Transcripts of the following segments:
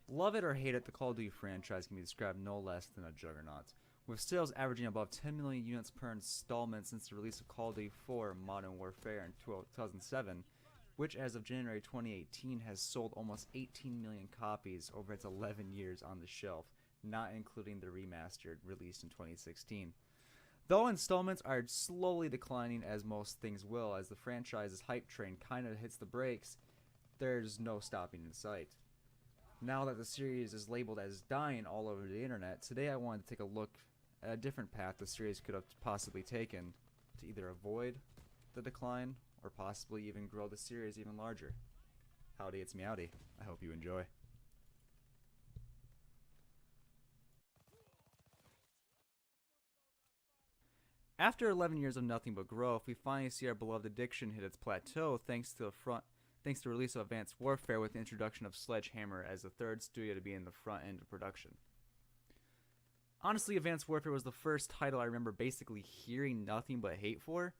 Love it or hate it, the Call of Duty franchise can be described no less than a juggernaut, with sales averaging above 10 million units per installment since the release of Call of Duty 4 Modern Warfare in 2007, which as of January 2018 has sold almost 18 million copies over its 11 years on the shelf, not including the remastered released in 2016. Though installments are slowly declining, as most things will, as the franchise's hype train kind of hits the brakes, there's no stopping in sight. Now that the series is labeled as dying all over the internet, today I wanted to take a look at a different path the series could have possibly taken to either avoid the decline or possibly even grow the series even larger. Howdy, it's Meowdy. I hope you enjoy. After 11 years of nothing but growth, we finally see our beloved addiction hit its plateau thanks to the release of Advanced Warfare with the introduction of Sledgehammer as the third studio to be in the front end of production. Honestly, Advanced Warfare was the first title I remember basically hearing nothing but hate for.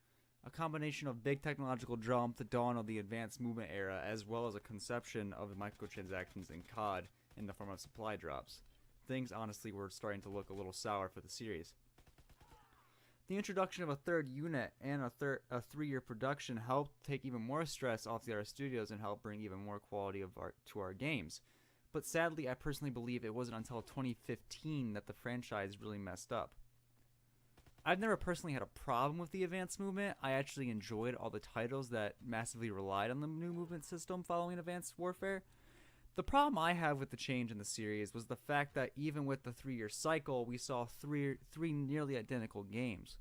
A combination of big technological jump, the dawn of the advanced movement era, as well as a conception of the microtransactions in COD in the form of supply drops. Things honestly were starting to look a little sour for the series. The introduction of a third unit and a 3-year production helped take even more stress off the other studios and helped bring even more quality to our games. But sadly, I personally believe it wasn't until 2015 that the franchise really messed up. I've never personally had a problem with the advanced movement. I actually enjoyed all the titles that massively relied on the new movement system following Advanced Warfare. The problem I have with the change in the series was the fact that even with the 3-year cycle, we saw three nearly identical games.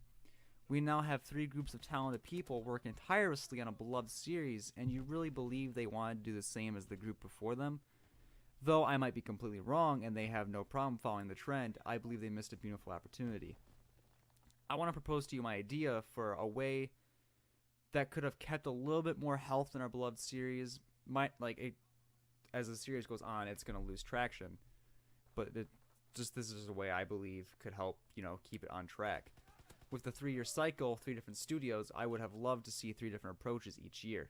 We now have 3 groups of talented people working tirelessly on a beloved series, and you really believe they wanted to do the same as the group before them? Though I might be completely wrong and they have no problem following the trend, I believe they missed a beautiful opportunity. I want to propose to you my idea for a way that could have kept a little bit more health in our beloved series. As the series goes on, it's going to lose traction, but this is a way I believe could help, keep it on track. With the 3-year cycle, 3 different studios, I would have loved to see 3 different approaches each year.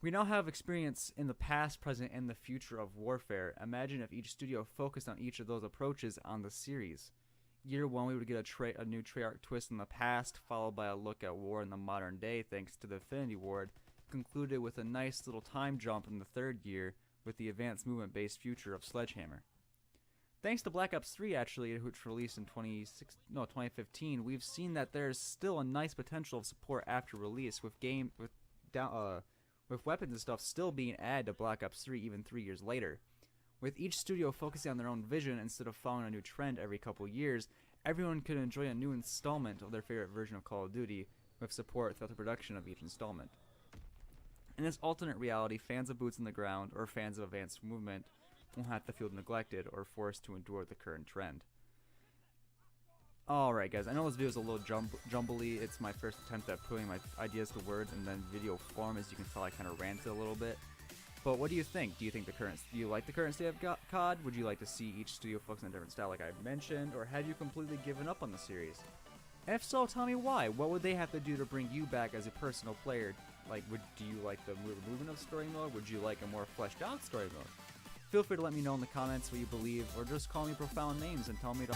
We now have experience in the past, present, and the future of Warfare. Imagine if each studio focused on each of those approaches on the series. Year 1, we would get a new Treyarch twist in the past, followed by a look at war in the modern day thanks to the Infinity Ward, concluded with a nice little time jump in the 3rd year with the advanced movement-based future of Sledgehammer. Thanks to Black Ops 3, actually, which released in 2015, we've seen that there's still a nice potential of support after release, with weapons and stuff still being added to Black Ops 3 even 3 years later. With each studio focusing on their own vision instead of following a new trend every couple years, everyone could enjoy a new installment of their favorite version of Call of Duty with support throughout the production of each installment. In this alternate reality, fans of boots on the ground or fans of advanced movement won't have to feel neglected or forced to endure the current trend. Alright guys, I know this video is a little jumbly. It's my first attempt at putting my ideas to words in then video form. As you can tell, I kind of ranted a little bit. But what do you think? Do you like the current state of COD? Would you like to see each studio focus on a different style like I mentioned? Or have you completely given up on the series? If so, tell me why. What would they have to do to bring you back as a personal player? Do you like the movement of story mode? Would you like a more fleshed out story mode? Feel free to let me know in the comments what you believe, or just call me profound names and tell me to